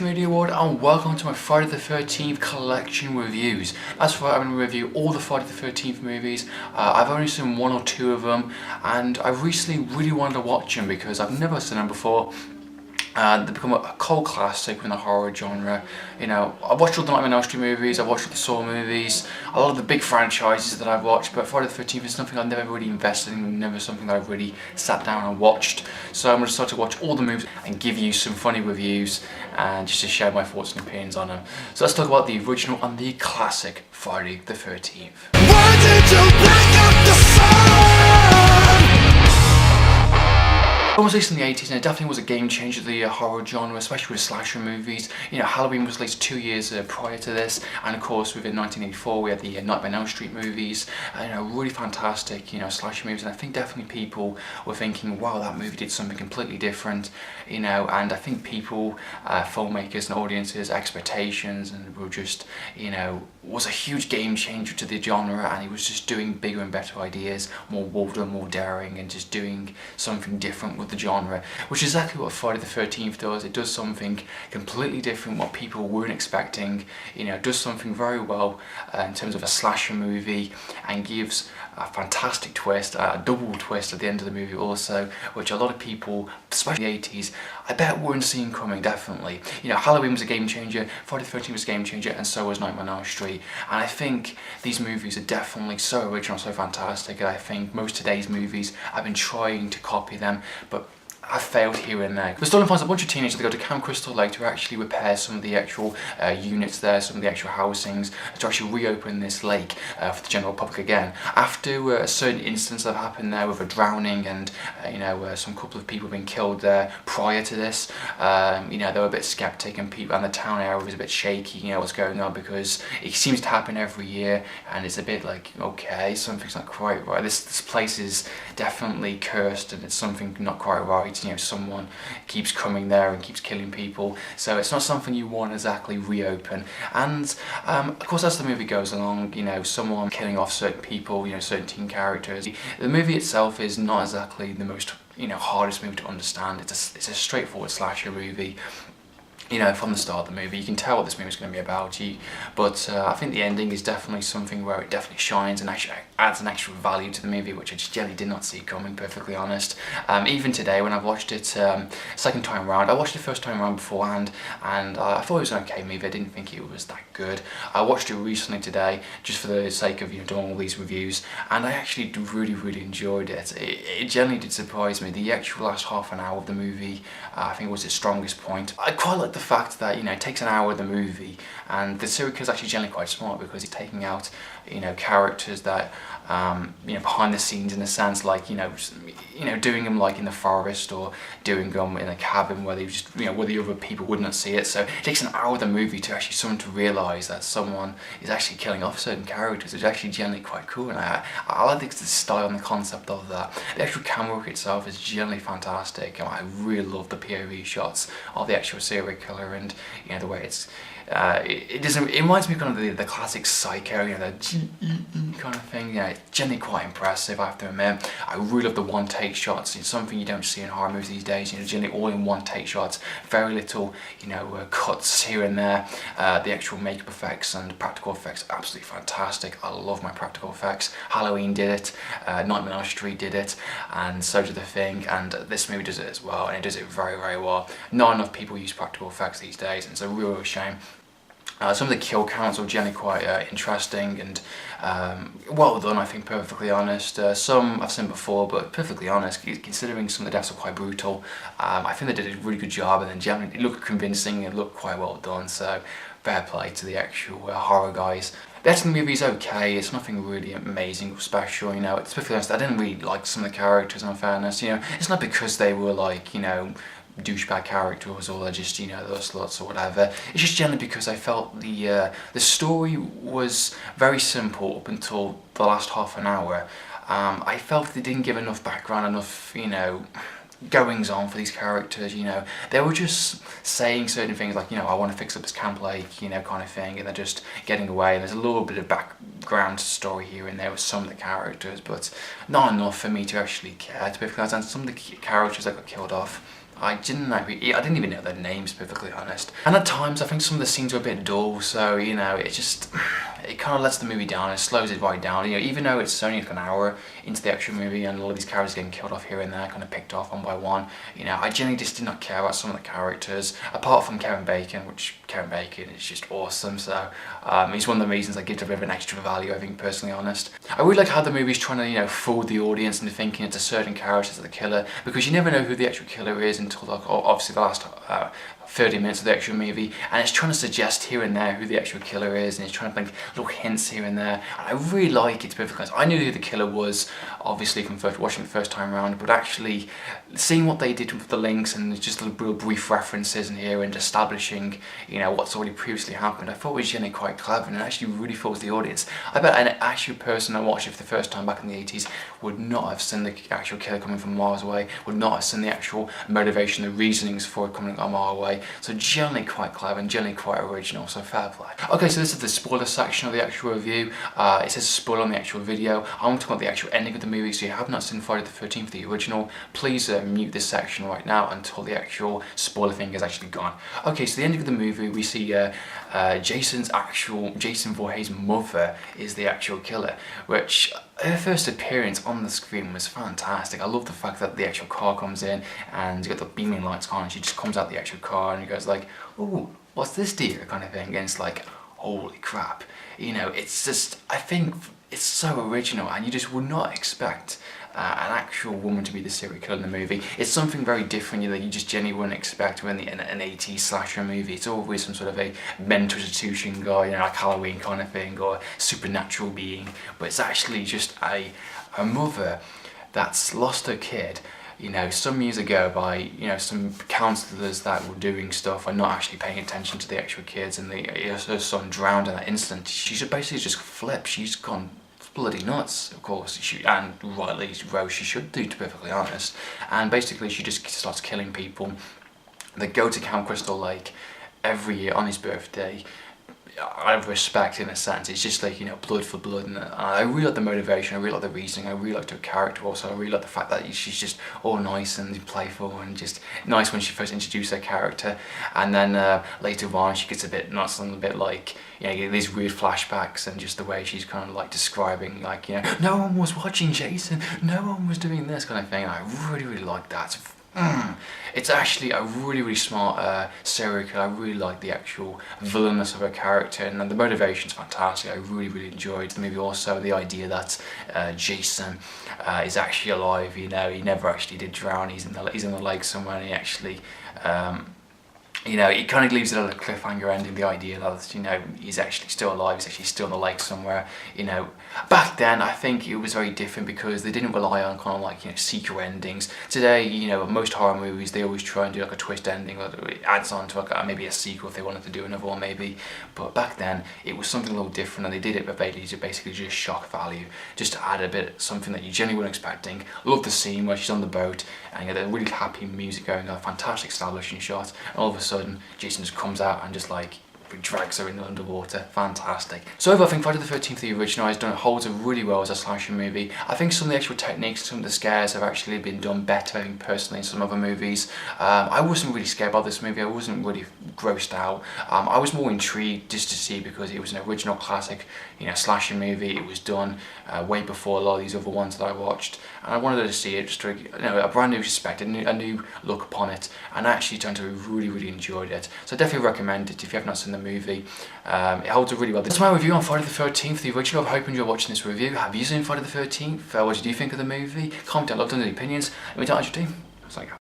Media Award and welcome to my Friday the 13th collection reviews. That's right, I'm going to review all the Friday the 13th movies. I've only seen one or two of them and I recently really wanted to watch them because I've never seen them before. They've become a cult classic in the horror genre. You know, I've watched all the Nightmare on Elm Street movies, I've watched all the Saw movies, a lot of the big franchises that I've watched, but Friday the 13th is something I've never really invested in, never something that I've really sat down and watched. So I'm going to start to watch all the movies and give you some funny reviews and just to share my thoughts and opinions on them. So let's talk about the original and the classic Friday the 13th. Why did you break up the sun? It was released in the 80s and it definitely was a game changer to the horror genre, especially with slasher movies. You know, Halloween was released 2 years prior to this, and of course within 1984 we had the Nightmare on Elm Street movies. You know, really fantastic, you know, slasher movies, and I think definitely people were thinking, wow, that movie did something completely different, you know, and I think people, filmmakers and audiences, expectations, and were just, you know, was a huge game changer to the genre, and he was just doing bigger and better ideas, more bolder, more daring, and just doing something different with the genre, which is exactly what Friday the 13th does. It does something completely different, what people weren't expecting, you know, does something very well in terms of a slasher movie, and gives a fantastic twist, a double twist at the end of the movie also, which a lot of people, especially in the 80s, I bet weren't seeing coming, definitely. You know, Halloween was a game changer, Friday the 13th was a game changer, and so was Nightmare on Elm Street. And I think these movies are definitely so original, so fantastic, and I think most of today's movies have been trying to copy them, but I've failed here and there. The story finds a bunch of teenagers that go to Camp Crystal Lake to actually repair some of the actual units there, some of the actual housings, to actually reopen this lake for the general public again. After a certain instance that happened there with a drowning and you know, some couple of people being killed there prior to this, you know, they were a bit skeptic, and people and the town area was a bit shaky, you know, what's going on, because it seems to happen every year and it's a bit like, okay, something's not quite right. This place is definitely cursed and it's something not quite right. You know, someone keeps coming there and keeps killing people, so it's not something you want to exactly reopen. And of course, as the movie goes along, you know, someone killing off certain people, you know, certain teen characters. The movie itself is not exactly the most, you know, hardest movie to understand. It's a straightforward slasher movie. You know, from the start of the movie, you can tell what this movie is going to be about. But I think the ending is definitely something where it definitely shines and actually adds an extra value to the movie, which I just generally did not see coming, perfectly honest. Even today, when I've watched it second time round, I watched it first time round beforehand, and I thought it was an okay movie. I didn't think it was that good. I watched it recently today, just for the sake of, you know, doing all these reviews, and I actually really enjoyed it. It generally did surprise me. The actual last half an hour of the movie, I think, was its strongest point. I quite like the fact that, you know, it takes an hour of the movie, and the serial killer is actually generally quite smart because he's taking out, you know, characters that you know, behind the scenes, in a sense, like, you know, doing them like in the forest or doing them in a cabin where they just, you know, where the other people would not see it. So it takes an hour of the movie to actually someone to realise that someone is actually killing off certain characters. It's actually generally quite cool, and I like the style and the concept of that. The actual camera work itself is generally fantastic, and I really love the POV shots of the actual serial killer, and, you know, the way it's it reminds me kind of the classic Psycho, you know, the kind of thing. Yeah, it's generally quite impressive, I have to admit. I really love the one-take shots. It's something you don't see in horror movies these days. You know, generally all in one-take shots, very little, you know, cuts here and there. The actual makeup effects and practical effects, absolutely fantastic. I love my practical effects. Halloween did it, Nightmare on Elm Street did it, and so did The Thing, and this movie does it as well, and it does it very well. Not enough people use practical effects these days, and it's a real shame. Some of the kill counts are generally quite interesting and well done, I think, perfectly honest. Some I've seen before, but perfectly honest, considering some of the deaths are quite brutal, I think they did a really good job, and then generally it looked convincing, it looked quite well done, so fair play to the actual horror guys. The rest of the movie is okay, it's nothing really amazing or special, you know. It's perfectly honest, I didn't really like some of the characters, in fairness, you know. It's not because they were like, you know, douchebag characters or they're just, you know, those sluts or whatever. It's just generally because I felt the story was very simple up until the last half an hour. I felt they didn't give enough background, enough, you know, goings on for these characters, you know. They were just saying certain things like, you know, I want to fix up this camp lake, you know, kind of thing, and they're just getting away, and there's a little bit of background story here and there with some of the characters, but not enough for me to actually care, to be honest. And some of the characters that got killed off, I didn't even know their names, perfectly honest. And at times I think some of the scenes were a bit dull, so you know, it kind of lets the movie down, it slows it right down. You know, even though it's only like an hour into the actual movie and a lot of these characters getting killed off here and there, kind of picked off one by one, you know, I generally just did not care about some of the characters, apart from Kevin Bacon, which Kevin Bacon is just awesome, so he's one of the reasons I give it a bit of an extra value, I think, personally honest. I really like how the movie's trying to, you know, fool the audience into thinking it's a certain character as the killer, because you never know who the actual killer is until, like, obviously the last 30 minutes of the actual movie, and it's trying to suggest here and there who the actual killer is, and it's trying to bring little hints here and there, and I really like it, to be perfectly honest. I knew who the killer was, obviously, from watching the first time around, but actually seeing what they did with the links and just little real brief references in here and establishing, you know, what's already previously happened, I thought it was generally quite clever, and it actually really fools the audience. I bet an actual person that watched it for the first time back in the 80s would not have seen the actual killer coming from miles away, would not have seen the actual motivation, the reasonings for it coming a mile away. So generally quite clever and generally quite original, so fair play. Okay, so this is the spoiler section of the actual review. It says spoiler on the actual video. I want to talk about the actual ending of the movie, so if you have not seen Friday the 13th, the original, please mute this section right now until the actual spoiler thing is actually gone. Okay, so the ending of the movie, we see Jason Voorhees' mother is the actual killer, which her first appearance on the screen was fantastic. I love the fact that the actual car comes in and you got the beaming lights on and she just comes out the actual car and he goes like, "Oh, what's this dear?" kind of thing, and it's like, holy crap. You know, it's just, I think it's so original and you just would not expect an actual woman to be the serial killer in the movie. It's something very different that you just genuinely wouldn't expect when an 80s slasher movie. It's always some sort of a mental institution guy, you know, like Halloween kind of thing, or supernatural being, but it's actually just a mother that's lost her kid, you know, some years ago by, you know, some counsellors that were doing stuff and not actually paying attention to the actual kids, and her son drowned in that instant. She's basically just flipped. She's gone bloody nuts, of course, and rightly she should do, to be perfectly honest. And basically she just starts killing people. They go to Camp Crystal Lake every year on his birthday. I have respect in a sense. It's just like, you know, blood for blood, and I really like the motivation, I really like the reasoning, I really like her character also. I really like the fact that she's just all nice and playful and just nice when she first introduced her character, and then later on she gets a bit nuts and a bit like, you know, you get these weird flashbacks and just the way she's kind of like describing, like, you know, no one was watching Jason, no one was doing this kind of thing. I really like that. It's actually a really smart serial killer. I really like the actual villainous of her character, and the motivation's fantastic. I really enjoyed the movie. Also, the idea that Jason is actually alive. You know, he never actually did drown. He's in the lake somewhere, and he actually. You know, it kind of leaves it at a cliffhanger ending, the idea that, you know, he's actually still alive, he's actually still in the lake somewhere. You know, back then I think it was very different because they didn't rely on kind of like, you know, secret endings. Today, you know, most horror movies, they always try and do like a twist ending, or it adds on to like maybe a sequel if they wanted to do another one maybe. But back then it was something a little different, and they did it but basically just shock value, just to add a bit something that you genuinely weren't expecting. Love the scene where she's on the boat and you get a really happy music going, a fantastic establishing shot, and all of a sudden Jason just comes out and just like drags her in the underwater. Fantastic. So overall, I think Friday the 13th, the original, holds up really well as a slasher movie. I think some of the actual techniques, some of the scares have actually been done better, personally, in some other movies. I wasn't really scared by this movie. I wasn't really grossed out. I was more intrigued just to see, because it was an original classic, you know, slasher movie. It was done way before a lot of these other ones that I watched, and I wanted to see it just to, you know, a brand new perspective, a new look upon it, and I actually turned to really enjoyed it. So I definitely recommend it if you have not seen the movie. It holds up really well. This is my review on Friday the 13th, the original. I hope you enjoyed watching this review. Have you seen Friday the 13th? What did you think of the movie? Comment down below with any opinions. And we don't actually do. It's like